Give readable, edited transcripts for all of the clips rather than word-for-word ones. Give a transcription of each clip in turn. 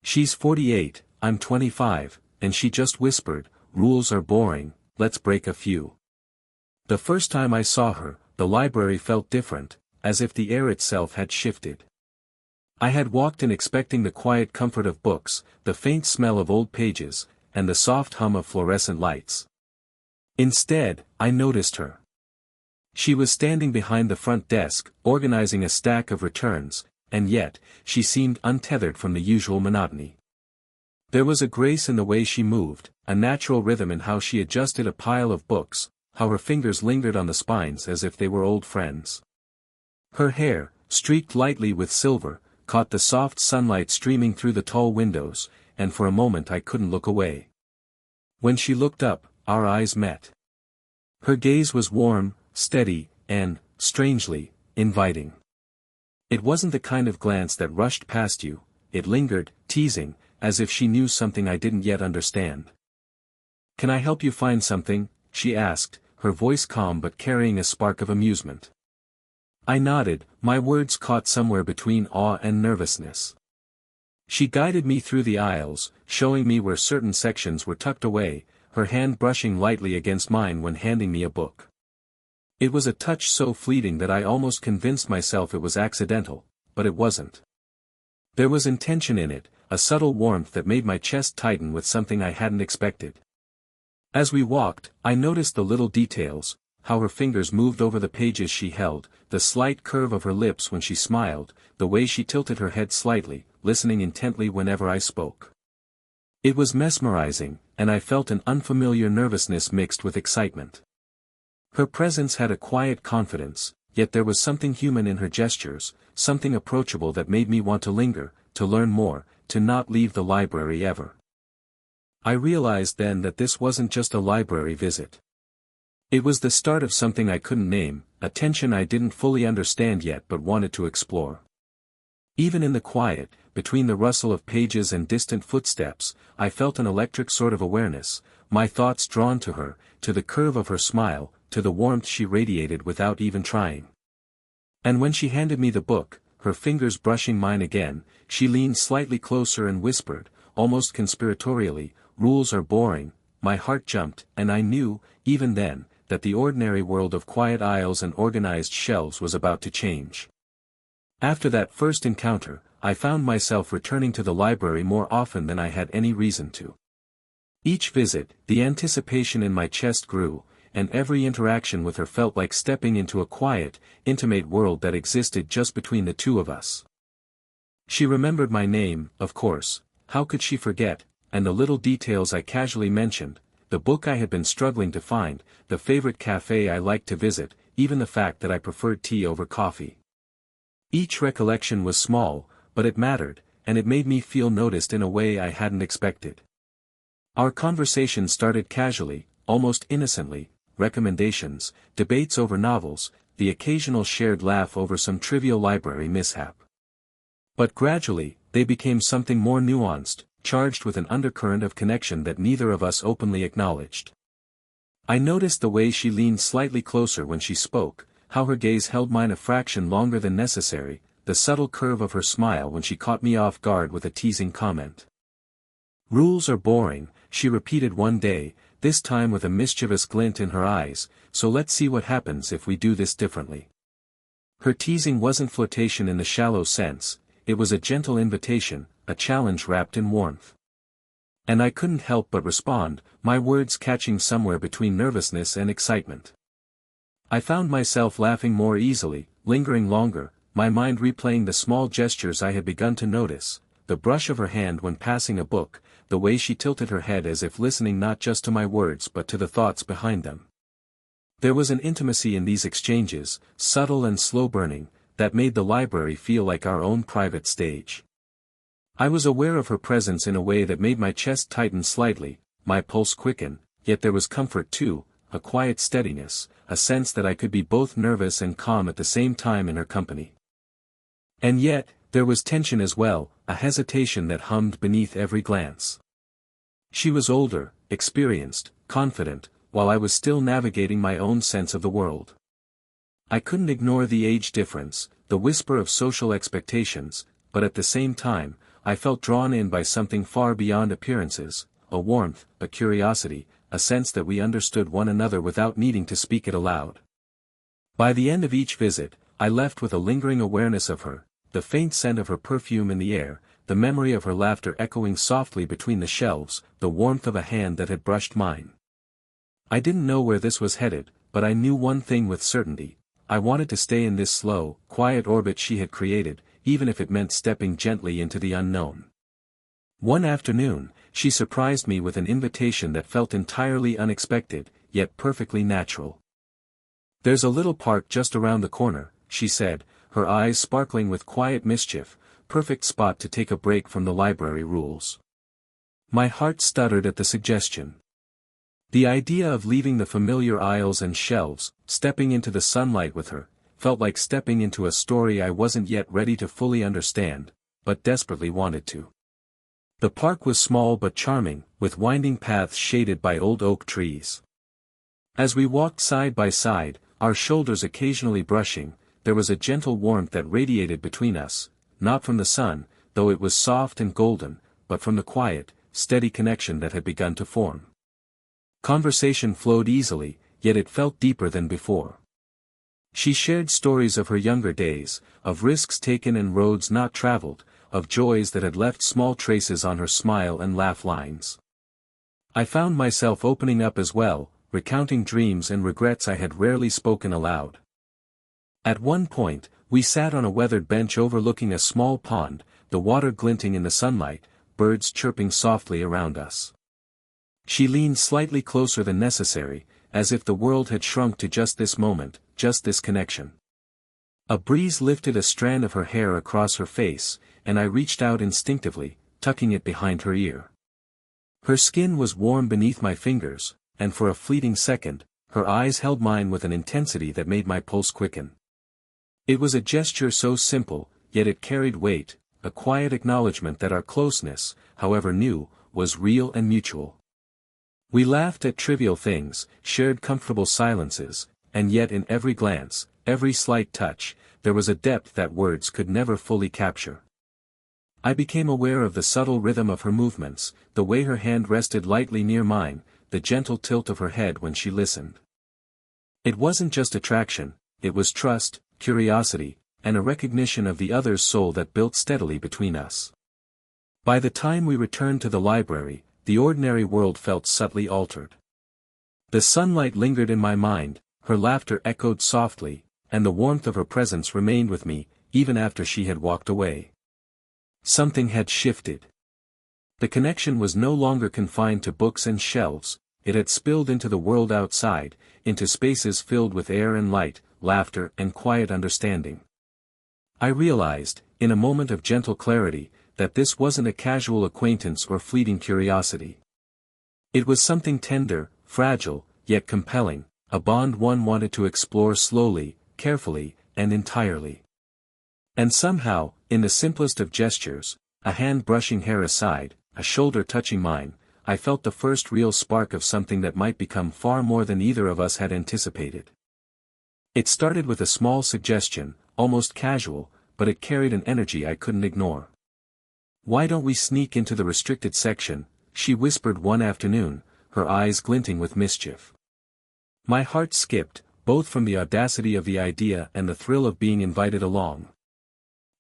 She's 48, I'm 25, and she just whispered, "Rules are boring, let's break a few." The first time I saw her, the library felt different, as if the air itself had shifted. I had walked in expecting the quiet comfort of books, the faint smell of old pages, and the soft hum of fluorescent lights. Instead, I noticed her. She was standing behind the front desk, organizing a stack of returns, and yet, she seemed untethered from the usual monotony. There was a grace in the way she moved, a natural rhythm in how she adjusted a pile of books, how her fingers lingered on the spines as if they were old friends. Her hair, streaked lightly with silver, caught the soft sunlight streaming through the tall windows, and for a moment I couldn't look away. When she looked up, our eyes met. Her gaze was warm, steady, and, strangely, inviting. It wasn't the kind of glance that rushed past you, it lingered, teasing, as if she knew something I didn't yet understand. "Can I help you find something?" she asked, her voice calm but carrying a spark of amusement. I nodded, my words caught somewhere between awe and nervousness. She guided me through the aisles, showing me where certain sections were tucked away, her hand brushing lightly against mine when handing me a book. It was a touch so fleeting that I almost convinced myself it was accidental, but it wasn't. There was intention in it, a subtle warmth that made my chest tighten with something I hadn't expected. As we walked, I noticed the little details, how her fingers moved over the pages she held, the slight curve of her lips when she smiled, the way she tilted her head slightly, listening intently whenever I spoke. It was mesmerizing, and I felt an unfamiliar nervousness mixed with excitement. Her presence had a quiet confidence, yet there was something human in her gestures, something approachable that made me want to linger, to learn more, to not leave the library ever. I realized then that this wasn't just a library visit. It was the start of something I couldn't name, a tension I didn't fully understand yet but wanted to explore. Even in the quiet, between the rustle of pages and distant footsteps, I felt an electric sort of awareness, my thoughts drawn to her, to the curve of her smile, to the warmth she radiated without even trying. And when she handed me the book, her fingers brushing mine again, she leaned slightly closer and whispered, almost conspiratorially, "Rules are boring." My heart jumped, and I knew, even then, that the ordinary world of quiet aisles and organized shelves was about to change. After that first encounter, I found myself returning to the library more often than I had any reason to. Each visit, the anticipation in my chest grew, and every interaction with her felt like stepping into a quiet, intimate world that existed just between the two of us. She remembered my name, of course, how could she forget, and the little details I casually mentioned, the book I had been struggling to find, the favorite cafe I liked to visit, even the fact that I preferred tea over coffee. Each recollection was small, but it mattered, and it made me feel noticed in a way I hadn't expected. Our conversation started casually, almost innocently, recommendations, debates over novels, the occasional shared laugh over some trivial library mishap. But gradually, they became something more nuanced, charged with an undercurrent of connection that neither of us openly acknowledged. I noticed the way she leaned slightly closer when she spoke, how her gaze held mine a fraction longer than necessary, the subtle curve of her smile when she caught me off guard with a teasing comment. "Rules are boring," she repeated one day, this time with a mischievous glint in her eyes, "so let's see what happens if we do this differently." Her teasing wasn't flirtation in the shallow sense, it was a gentle invitation, a challenge wrapped in warmth. And I couldn't help but respond, my words catching somewhere between nervousness and excitement. I found myself laughing more easily, lingering longer, my mind replaying the small gestures I had begun to notice, the brush of her hand when passing a book, the way she tilted her head as if listening not just to my words but to the thoughts behind them. There was an intimacy in these exchanges, subtle and slow-burning, that made the library feel like our own private stage. I was aware of her presence in a way that made my chest tighten slightly, my pulse quicken, yet there was comfort too, a quiet steadiness, a sense that I could be both nervous and calm at the same time in her company. And yet, there was tension as well, a hesitation that hummed beneath every glance. She was older, experienced, confident, while I was still navigating my own sense of the world. I couldn't ignore the age difference, the whisper of social expectations, but at the same time, I felt drawn in by something far beyond appearances, a warmth, a curiosity, a sense that we understood one another without needing to speak it aloud. By the end of each visit, I left with a lingering awareness of her, the faint scent of her perfume in the air, the memory of her laughter echoing softly between the shelves, the warmth of a hand that had brushed mine. I didn't know where this was headed, but I knew one thing with certainty: I wanted to stay in this slow, quiet orbit she had created, even if it meant stepping gently into the unknown. One afternoon, she surprised me with an invitation that felt entirely unexpected, yet perfectly natural. "There's a little park just around the corner," she said, her eyes sparkling with quiet mischief, "perfect spot to take a break from the library rules." My heart stuttered at the suggestion. The idea of leaving the familiar aisles and shelves, stepping into the sunlight with her, felt like stepping into a story I wasn't yet ready to fully understand, but desperately wanted to. The park was small but charming, with winding paths shaded by old oak trees. As we walked side by side, our shoulders occasionally brushing, there was a gentle warmth that radiated between us, not from the sun, though it was soft and golden, but from the quiet, steady connection that had begun to form. Conversation flowed easily, yet it felt deeper than before. She shared stories of her younger days, of risks taken and roads not traveled, of joys that had left small traces on her smile and laugh lines. I found myself opening up as well, recounting dreams and regrets I had rarely spoken aloud. At one point, we sat on a weathered bench overlooking a small pond, the water glinting in the sunlight, birds chirping softly around us. She leaned slightly closer than necessary, as if the world had shrunk to just this moment, just this connection. A breeze lifted a strand of her hair across her face, and I reached out instinctively, tucking it behind her ear. Her skin was warm beneath my fingers, and for a fleeting second, her eyes held mine with an intensity that made my pulse quicken. It was a gesture so simple, yet it carried weight, a quiet acknowledgement that our closeness, however new, was real and mutual. We laughed at trivial things, shared comfortable silences, and yet in every glance, every slight touch, there was a depth that words could never fully capture. I became aware of the subtle rhythm of her movements, the way her hand rested lightly near mine, the gentle tilt of her head when she listened. It wasn't just attraction, it was trust, curiosity, and a recognition of the other's soul that built steadily between us. By the time we returned to the library, the ordinary world felt subtly altered. The sunlight lingered in my mind, her laughter echoed softly, and the warmth of her presence remained with me, even after she had walked away. Something had shifted. The connection was no longer confined to books and shelves, it had spilled into the world outside, into spaces filled with air and light, laughter and quiet understanding. I realized, in a moment of gentle clarity, that this wasn't a casual acquaintance or fleeting curiosity. It was something tender, fragile, yet compelling, a bond one wanted to explore slowly, carefully, and entirely. And somehow, in the simplest of gestures, a hand brushing hair aside, a shoulder touching mine, I felt the first real spark of something that might become far more than either of us had anticipated. It started with a small suggestion, almost casual, but it carried an energy I couldn't ignore. "Why don't we sneak into the restricted section?" she whispered one afternoon, her eyes glinting with mischief. My heart skipped, both from the audacity of the idea and the thrill of being invited along.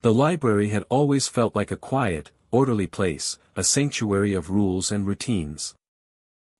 The library had always felt like a quiet, orderly place, a sanctuary of rules and routines.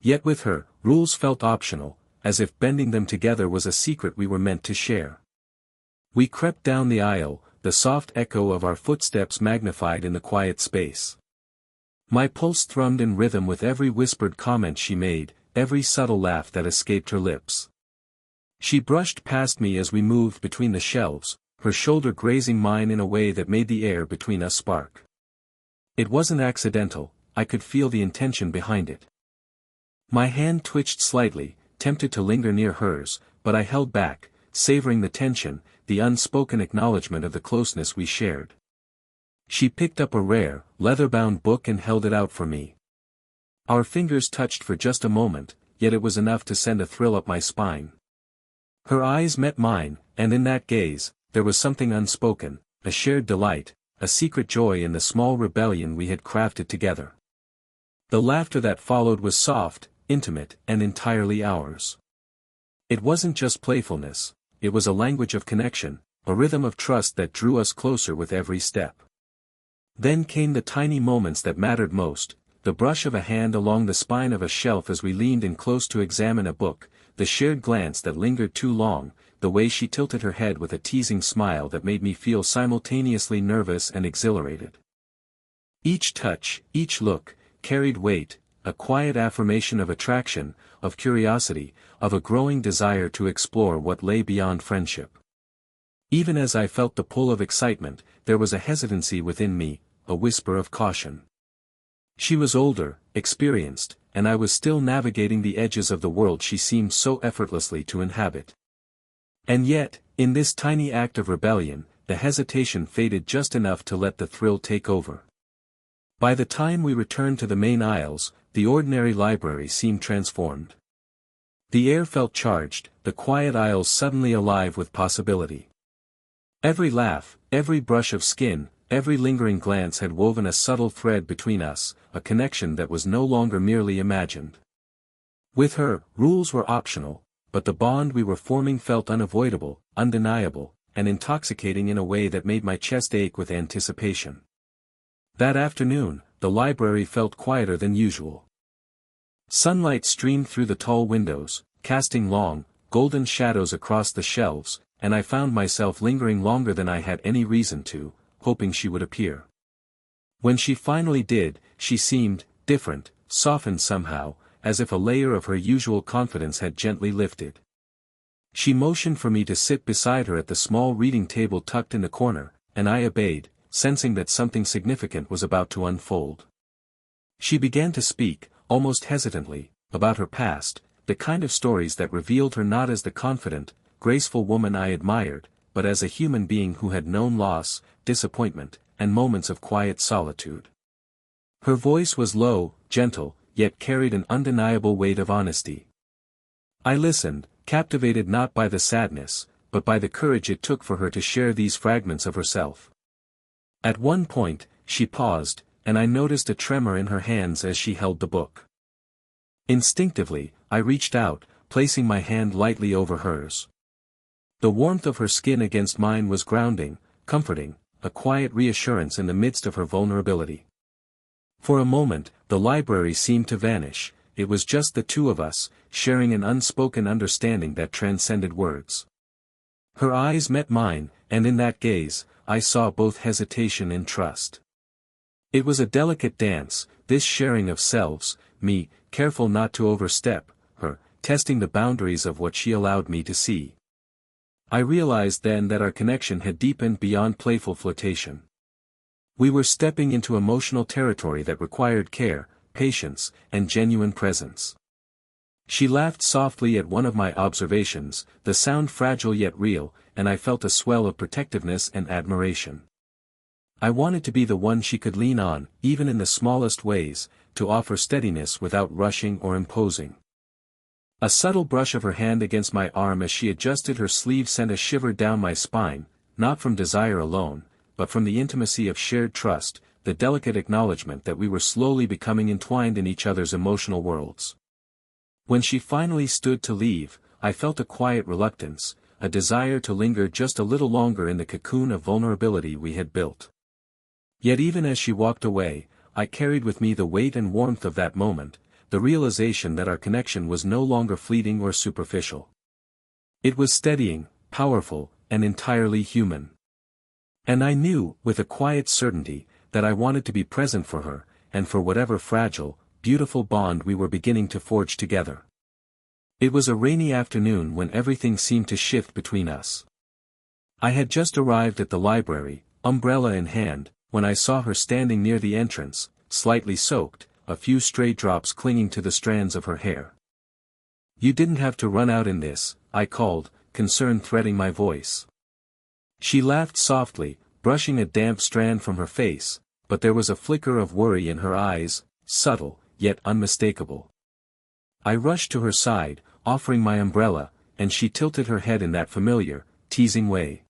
Yet with her, rules felt optional, as if bending them together was a secret we were meant to share. We crept down the aisle, the soft echo of our footsteps magnified in the quiet space. My pulse thrummed in rhythm with every whispered comment she made, every subtle laugh that escaped her lips. She brushed past me as we moved between the shelves, her shoulder grazing mine in a way that made the air between us spark. It wasn't accidental, I could feel the intention behind it. My hand twitched slightly, tempted to linger near hers, but I held back, savoring the tension, the unspoken acknowledgement of the closeness we shared. She picked up a rare, leather-bound book and held it out for me. Our fingers touched for just a moment, yet it was enough to send a thrill up my spine. Her eyes met mine, and in that gaze, there was something unspoken, a shared delight, a secret joy in the small rebellion we had crafted together. The laughter that followed was soft, intimate, and entirely ours. It wasn't just playfulness, it was a language of connection, a rhythm of trust that drew us closer with every step. Then came the tiny moments that mattered most, the brush of a hand along the spine of a shelf as we leaned in close to examine a book, the shared glance that lingered too long, the way she tilted her head with a teasing smile that made me feel simultaneously nervous and exhilarated. Each touch, each look, carried weight, a quiet affirmation of attraction, of curiosity, of a growing desire to explore what lay beyond friendship. Even as I felt the pull of excitement, there was a hesitancy within me, a whisper of caution. She was older, experienced, and I was still navigating the edges of the world she seemed so effortlessly to inhabit. And yet, in this tiny act of rebellion, the hesitation faded just enough to let the thrill take over. By the time we returned to the main aisles, the ordinary library seemed transformed. The air felt charged, the quiet aisles suddenly alive with possibility. Every laugh, every brush of skin, every lingering glance had woven a subtle thread between us, a connection that was no longer merely imagined. With her, rules were optional, but the bond we were forming felt unavoidable, undeniable, and intoxicating in a way that made my chest ache with anticipation. That afternoon, the library felt quieter than usual. Sunlight streamed through the tall windows, casting long, golden shadows across the shelves, and I found myself lingering longer than I had any reason to, hoping she would appear. When she finally did, she seemed different, softened somehow, as if a layer of her usual confidence had gently lifted. She motioned for me to sit beside her at the small reading table tucked in the corner, and I obeyed, sensing that something significant was about to unfold. She began to speak, almost hesitantly, about her past, the kind of stories that revealed her not as the confident, graceful woman I admired, but as a human being who had known loss, disappointment, and moments of quiet solitude. Her voice was low, gentle, yet carried an undeniable weight of honesty. I listened, captivated not by the sadness, but by the courage it took for her to share these fragments of herself. At one point, she paused, and I noticed a tremor in her hands as she held the book. Instinctively, I reached out, placing my hand lightly over hers. The warmth of her skin against mine was grounding, comforting, a quiet reassurance in the midst of her vulnerability. For a moment, the library seemed to vanish, it was just the two of us, sharing an unspoken understanding that transcended words. Her eyes met mine, and in that gaze, I saw both hesitation and trust. It was a delicate dance, this sharing of selves, me, careful not to overstep, her, testing the boundaries of what she allowed me to see. I realized then that our connection had deepened beyond playful flirtation. We were stepping into emotional territory that required care, patience, and genuine presence. She laughed softly at one of my observations, the sound fragile yet real, and I felt a swell of protectiveness and admiration. I wanted to be the one she could lean on, even in the smallest ways, to offer steadiness without rushing or imposing. A subtle brush of her hand against my arm as she adjusted her sleeve sent a shiver down my spine, not from desire alone, but from the intimacy of shared trust, the delicate acknowledgement that we were slowly becoming entwined in each other's emotional worlds. When she finally stood to leave, I felt a quiet reluctance, a desire to linger just a little longer in the cocoon of vulnerability we had built. Yet even as she walked away, I carried with me the weight and warmth of that moment, the realization that our connection was no longer fleeting or superficial. It was steadying, powerful, and entirely human. And I knew, with a quiet certainty, that I wanted to be present for her, and for whatever fragile, beautiful bond we were beginning to forge together. It was a rainy afternoon when everything seemed to shift between us. I had just arrived at the library, umbrella in hand, when I saw her standing near the entrance, slightly soaked, a few stray drops clinging to the strands of her hair. "You didn't have to run out in this," I called, concern threading my voice. She laughed softly, brushing a damp strand from her face, but there was a flicker of worry in her eyes, subtle, yet unmistakable. I rushed to her side, offering my umbrella, and she tilted her head in that familiar, teasing way.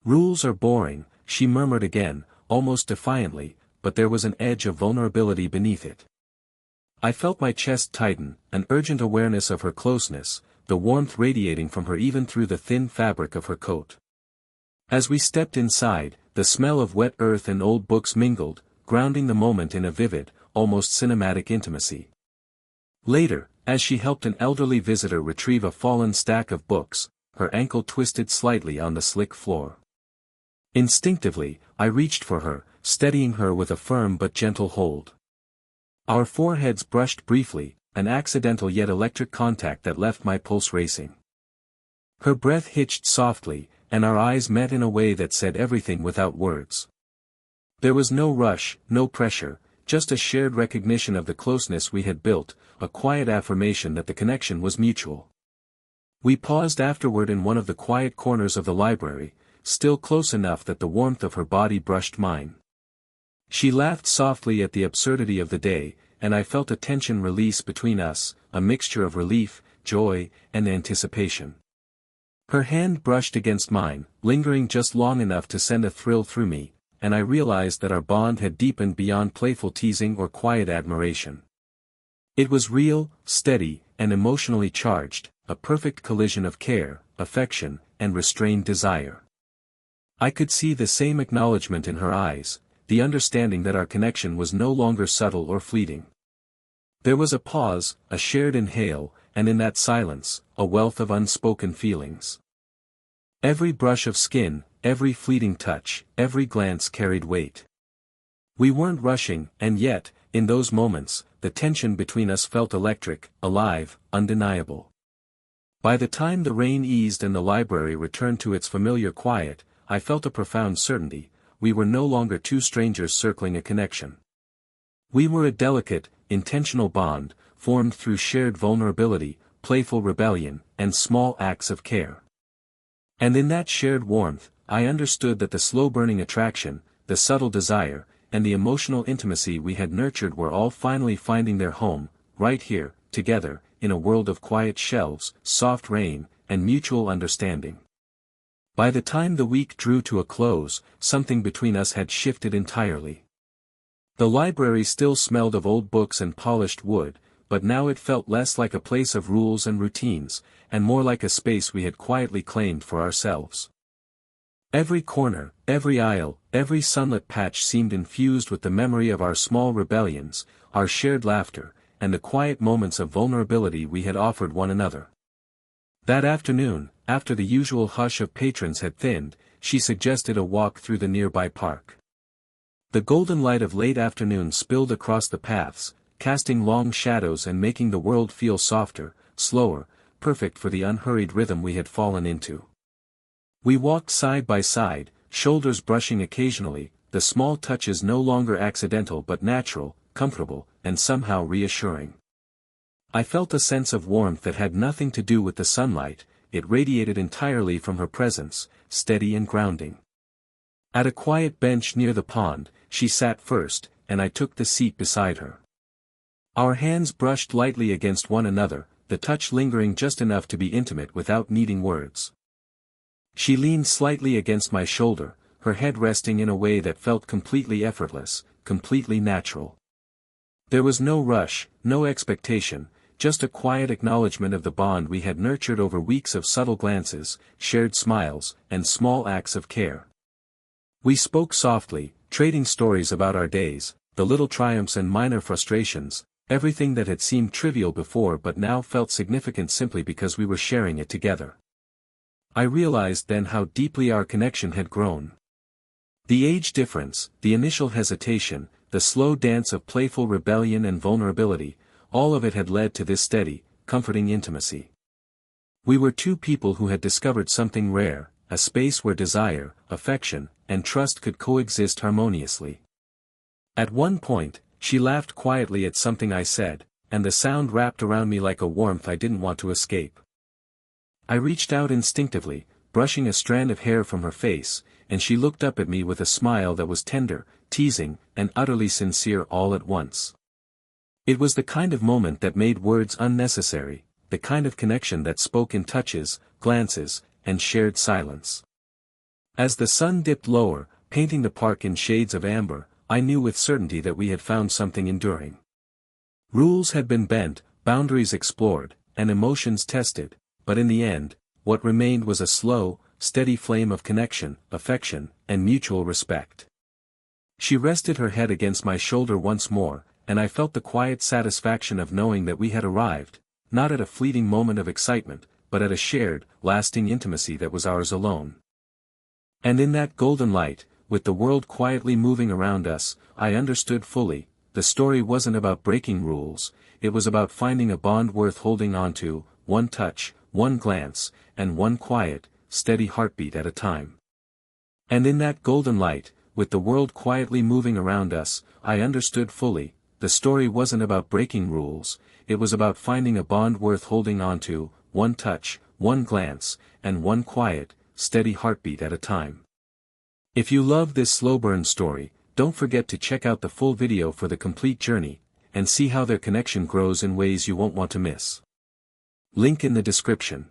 "Rules are boring," she murmured again, almost defiantly, but there was an edge of vulnerability beneath it. I felt my chest tighten, an urgent awareness of her closeness, the warmth radiating from her even through the thin fabric of her coat. As we stepped inside, the smell of wet earth and old books mingled, grounding the moment in a vivid, almost cinematic intimacy. Later, as she helped an elderly visitor retrieve a fallen stack of books, her ankle twisted slightly on the slick floor. Instinctively, I reached for her, steadying her with a firm but gentle hold. Our foreheads brushed briefly, an accidental yet electric contact that left my pulse racing. Her breath hitched softly, and our eyes met in a way that said everything without words. There was no rush, no pressure, just a shared recognition of the closeness we had built, a quiet affirmation that the connection was mutual. We paused afterward in one of the quiet corners of the library, still close enough that the warmth of her body brushed mine. She laughed softly at the absurdity of the day, and I felt a tension release between us, a mixture of relief, joy, and anticipation. Her hand brushed against mine, lingering just long enough to send a thrill through me, and I realized that our bond had deepened beyond playful teasing or quiet admiration. It was real, steady, and emotionally charged, a perfect collision of care, affection, and restrained desire. I could see the same acknowledgement in her eyes, the understanding that our connection was no longer subtle or fleeting. There was a pause, a shared inhale, and in that silence, a wealth of unspoken feelings. Every brush of skin, every fleeting touch, every glance carried weight. We weren't rushing, and yet, in those moments, the tension between us felt electric, alive, undeniable. By the time the rain eased and the library returned to its familiar quiet, I felt a profound certainty: we were no longer two strangers circling a connection. We were a delicate, intentional bond, formed through shared vulnerability, playful rebellion, and small acts of care. And in that shared warmth, I understood that the slow-burning attraction, the subtle desire, and the emotional intimacy we had nurtured were all finally finding their home, right here, together, in a world of quiet shelves, soft rain, and mutual understanding. By the time the week drew to a close, something between us had shifted entirely. The library still smelled of old books and polished wood, but now it felt less like a place of rules and routines, and more like a space we had quietly claimed for ourselves. Every corner, every aisle, every sunlit patch seemed infused with the memory of our small rebellions, our shared laughter, and the quiet moments of vulnerability we had offered one another. That afternoon, after the usual hush of patrons had thinned, she suggested a walk through the nearby park. The golden light of late afternoon spilled across the paths, casting long shadows and making the world feel softer, slower, perfect for the unhurried rhythm we had fallen into. We walked side by side, shoulders brushing occasionally, the small touches no longer accidental but natural, comfortable, and somehow reassuring. I felt a sense of warmth that had nothing to do with the sunlight, it radiated entirely from her presence, steady and grounding. At a quiet bench near the pond, she sat first, and I took the seat beside her. Our hands brushed lightly against one another, the touch lingering just enough to be intimate without needing words. She leaned slightly against my shoulder, her head resting in a way that felt completely effortless, completely natural. There was no rush, no expectation, just a quiet acknowledgement of the bond we had nurtured over weeks of subtle glances, shared smiles, and small acts of care. We spoke softly, trading stories about our days, the little triumphs and minor frustrations, everything that had seemed trivial before but now felt significant simply because we were sharing it together. I realized then how deeply our connection had grown. The age difference, the initial hesitation, the slow dance of playful rebellion and vulnerability, all of it had led to this steady, comforting intimacy. We were two people who had discovered something rare, a space where desire, affection, and trust could coexist harmoniously. At one point, she laughed quietly at something I said, and the sound wrapped around me like a warmth I didn't want to escape. I reached out instinctively, brushing a strand of hair from her face, and she looked up at me with a smile that was tender, teasing, and utterly sincere all at once. It was the kind of moment that made words unnecessary, the kind of connection that spoke in touches, glances, and shared silence. As the sun dipped lower, painting the park in shades of amber, I knew with certainty that we had found something enduring. Rules had been bent, boundaries explored, and emotions tested, but in the end, what remained was a slow, steady flame of connection, affection, and mutual respect. She rested her head against my shoulder once more, and I felt the quiet satisfaction of knowing that we had arrived, not at a fleeting moment of excitement, but at a shared, lasting intimacy that was ours alone. And in that golden light, with the world quietly moving around us, I understood fully, the story wasn't about breaking rules, it was about finding a bond worth holding onto, one touch, one glance, and one quiet, steady heartbeat at a time. And in that golden light, with the world quietly moving around us, I understood fully, the story wasn't about breaking rules, it was about finding a bond worth holding onto, one touch, one glance, and one quiet, steady heartbeat at a time. If you love this slow burn story, don't forget to check out the full video for the complete journey, and see how their connection grows in ways you won't want to miss. Link in the description.